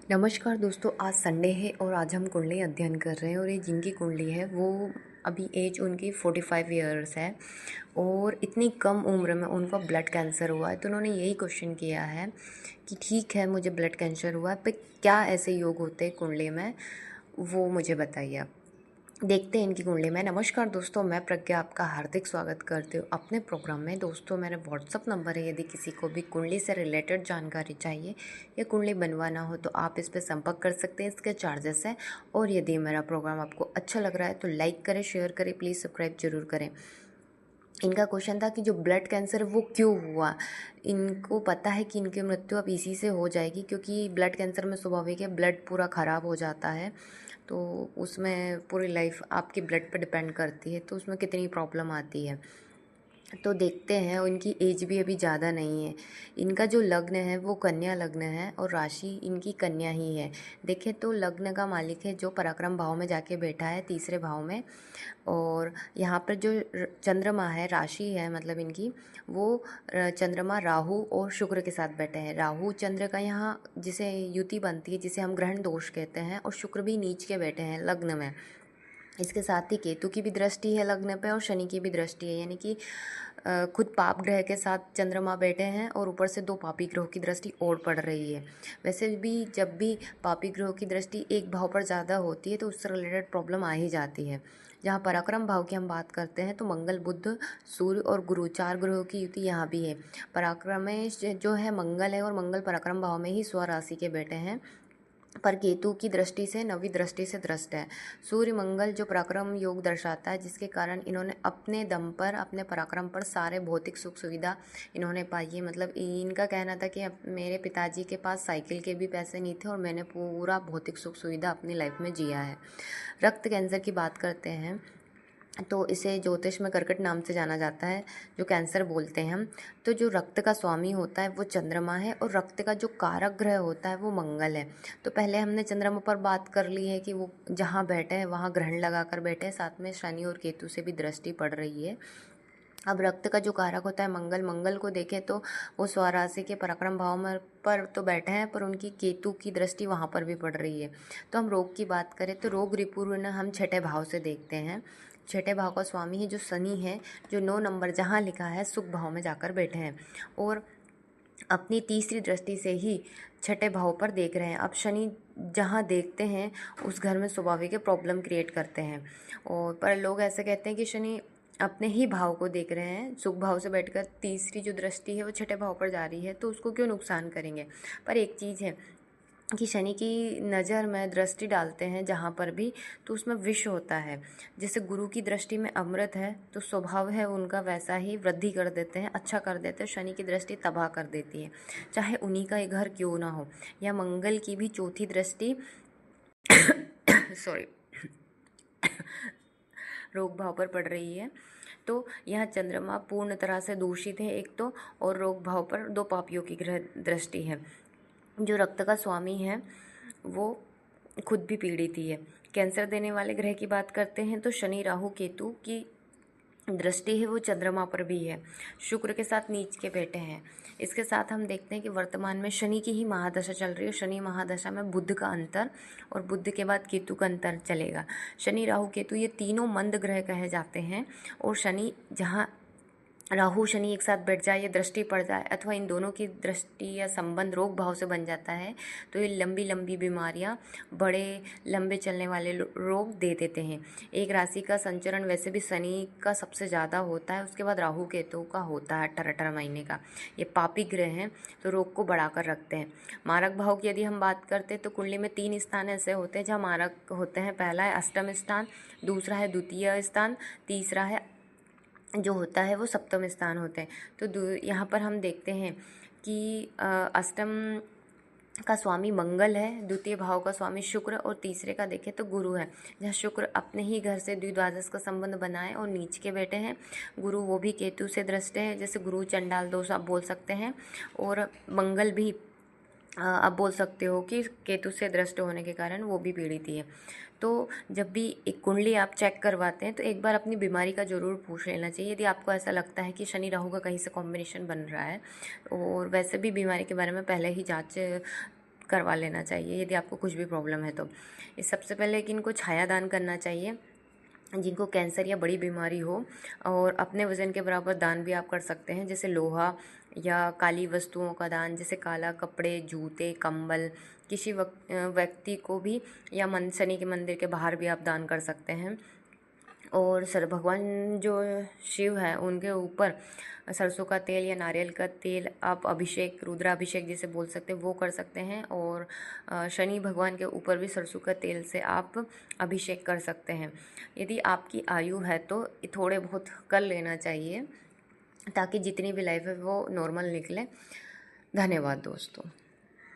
नमस्कार दोस्तों, आज संडे है और आज हम कुंडली अध्ययन कर रहे हैं। और ये जिनकी कुंडली है वो अभी एज उनकी 45 ईयर्स है और इतनी कम उम्र में उनका ब्लड कैंसर हुआ है। तो उन्होंने यही क्वेश्चन किया है कि ठीक है, मुझे ब्लड कैंसर हुआ है, पर क्या ऐसे योग होते हैं कुंडली में, वो मुझे बताइए आप। देखते हैं इनकी कुंडली में। नमस्कार दोस्तों, मैं प्रज्ञा आपका हार्दिक स्वागत करती हूँ अपने प्रोग्राम में। दोस्तों, मेरा व्हाट्सअप नंबर है, यदि किसी को भी कुंडली से रिलेटेड जानकारी चाहिए या कुंडली बनवाना हो तो आप इस पर संपर्क कर सकते हैं। इसके चार्जेस हैं। और यदि मेरा प्रोग्राम आपको अच्छा लग रहा है तो लाइक करें, शेयर करें, प्लीज़ सब्सक्राइब जरूर करें। इनका क्वेश्चन था कि जो ब्लड कैंसर वो क्यों हुआ। इनको पता है कि इनकी मृत्यु अब इसी से हो जाएगी, क्योंकि ब्लड कैंसर में स्वाभाविक है, ब्लड पूरा ख़राब हो जाता है। तो उसमें पूरी लाइफ आपकी ब्लड पर डिपेंड करती है, तो उसमें कितनी प्रॉब्लम आती है। तो देखते हैं। और इनकी एज भी अभी ज़्यादा नहीं है। इनका जो लग्न है वो कन्या लग्न है और राशि इनकी कन्या ही है। देखें तो लग्न का मालिक है जो पराक्रम भाव में जाके बैठा है, तीसरे भाव में। और यहाँ पर जो चंद्रमा है, राशि है मतलब इनकी, वो चंद्रमा राहु और शुक्र के साथ बैठे हैं। राहु चंद्र का यहाँ जिसे युति बनती है, जिसे हम ग्रहण दोष कहते हैं, और शुक्र भी नीच के बैठे हैं लग्न में। इसके साथ ही केतु की भी दृष्टि है लग्न पे और शनि की भी दृष्टि है, यानी कि खुद पाप ग्रह के साथ चंद्रमा बैठे हैं और ऊपर से दो पापी ग्रहों की दृष्टि और पड़ रही है। वैसे भी जब भी पापी ग्रहों की दृष्टि एक भाव पर ज़्यादा होती है तो उससे रिलेटेड प्रॉब्लम आ ही जाती है। जहाँ पराक्रम भाव की हम बात करते हैं तो मंगल, बुध, सूर्य और गुरु, चार ग्रहों की युति यहाँ भी है। पराक्रम में जो है मंगल है और मंगल पराक्रम भाव में ही स्वराशि के बैठे हैं, पर केतु की दृष्टि से, नवी दृष्टि से दृष्ट है। सूर्य मंगल जो पराक्रम योग दर्शाता है, जिसके कारण इन्होंने अपने दम पर, अपने पराक्रम पर सारे भौतिक सुख सुविधा इन्होंने पाई है। मतलब इनका कहना था कि मेरे पिताजी के पास साइकिल के भी पैसे नहीं थे और मैंने पूरा भौतिक सुख सुविधा अपनी लाइफ में जिया है। रक्त कैंसर की बात करते हैं तो इसे ज्योतिष में कर्कट नाम से जाना जाता है, जो कैंसर बोलते हैं हम। तो जो रक्त का स्वामी होता है वो चंद्रमा है और रक्त का जो कारक ग्रह होता है वो मंगल है। तो पहले हमने चंद्रमा पर बात कर ली है कि वो जहाँ बैठे हैं वहाँ ग्रहण लगा कर बैठे हैं, साथ में शनि और केतु से भी दृष्टि पड़ रही है। अब रक्त का जो कारक होता है मंगल, मंगल को देखें तो वो स्वराशि के पराक्रम भाव में पर तो बैठे हैं, पर उनकी केतु की दृष्टि वहाँ पर भी पड़ रही है। तो हम रोग की बात करें तो रोग रिपुर्ण हम छठे भाव से देखते हैं। छठे भाव का स्वामी है जो शनि है, जो 9 नंबर जहाँ लिखा है सुख भाव में जाकर बैठे हैं और अपनी तीसरी दृष्टि से ही छठे भाव पर देख रहे हैं। अब शनि जहाँ देखते हैं उस घर में स्वाभाविक प्रॉब्लम क्रिएट करते हैं। और पर लोग ऐसे कहते हैं कि शनि अपने ही भाव को देख रहे हैं, सुख भाव से बैठकर तीसरी जो दृष्टि है वो छठे भाव पर जा रही है, तो उसको क्यों नुकसान करेंगे। पर एक चीज़ है कि शनि की नज़र में दृष्टि डालते हैं जहाँ पर भी, तो उसमें विष होता है। जैसे गुरु की दृष्टि में अमृत है, तो स्वभाव है उनका वैसा ही वृद्धि कर देते हैं, अच्छा कर देते हैं। शनि की दृष्टि तबाह कर देती है, चाहे उन्हीं का ये घर क्यों ना हो। या मंगल की भी चौथी दृष्टि सॉरी रोग भाव पर पड़ रही है। तो यहाँ चंद्रमा पूर्ण तरह से दूषित है एक तो, और रोग भाव पर दो पापियों की ग्रह दृष्टि है। जो रक्त का स्वामी है वो खुद भी पीड़ित ही है। कैंसर देने वाले ग्रह की बात करते हैं तो शनि, राहु, केतु की दृष्टि है वो चंद्रमा पर भी है, शुक्र के साथ नीच के बैठे हैं। इसके साथ हम देखते हैं कि वर्तमान में शनि की ही महादशा चल रही है। शनि महादशा में बुध का अंतर और बुध के बाद केतु का अंतर चलेगा। शनि, राहु, केतु ये तीनों मंद ग्रह कहे जाते हैं। और शनि जहाँ राहु शनि एक साथ बैठ जाए या दृष्टि पड़ जाए, अथवा इन दोनों की दृष्टि या संबंध रोग भाव से बन जाता है, तो ये लंबी लंबी बीमारियां, बड़े लंबे चलने वाले रोग दे देते हैं। एक राशि का संचरण वैसे भी शनि का सबसे ज़्यादा होता है, उसके बाद राहु केतु का होता है 18-18 महीने का। ये पापी ग्रह हैं तो रोग को बढ़ाकर रखते हैं। मारक भाव की यदि हम बात करते हैं तो कुंडली में 3 स्थान ऐसे होते हैं जहाँ मारक होते हैं। पहला है अष्टम स्थान, दूसरा है द्वितीय स्थान, तीसरा है जो होता है वो सप्तम स्थान होते हैं। तो यहाँ पर हम देखते हैं कि अष्टम का स्वामी मंगल है, द्वितीय भाव का स्वामी शुक्र और तीसरे का देखें तो गुरु है। जहाँ शुक्र अपने ही घर से द्विद्वादश का संबंध बनाए और नीच के बैठे हैं। गुरु वो भी केतु से दृष्ट है, जैसे गुरु चंडाल दोष आप बोल सकते हैं। और मंगल भी आप बोल सकते हो कि केतु से दृष्ट होने के कारण वो भी पीड़ित ही है। तो जब भी एक कुंडली आप चेक करवाते हैं तो एक बार अपनी बीमारी का ज़रूर पूछ लेना चाहिए, यदि आपको ऐसा लगता है कि शनि राहु का कहीं से कॉम्बिनेशन बन रहा है। और वैसे भी बीमारी के बारे में पहले ही जांच करवा लेना चाहिए यदि आपको कुछ भी प्रॉब्लम है तो। इस सबसे पहले कि इनको छाया दान करना चाहिए, जिनको कैंसर या बड़ी बीमारी हो, और अपने वज़न के बराबर दान भी आप कर सकते हैं, जैसे लोहा या काली वस्तुओं का दान, जैसे काला कपड़े, जूते, कंबल, किसी व्यक्ति को भी, या शनि के मंदिर के बाहर भी आप दान कर सकते हैं। और भगवान जो शिव है उनके ऊपर सरसों का तेल या नारियल का तेल आप अभिषेक, रुद्राभिषेक जिसे बोल सकते हैं, वो कर सकते हैं। और शनि भगवान के ऊपर भी सरसों का तेल से आप अभिषेक कर सकते हैं। यदि आपकी आयु है तो थोड़े बहुत कर लेना चाहिए, ताकि जितनी भी लाइफ है वो नॉर्मल निकले। धन्यवाद दोस्तों।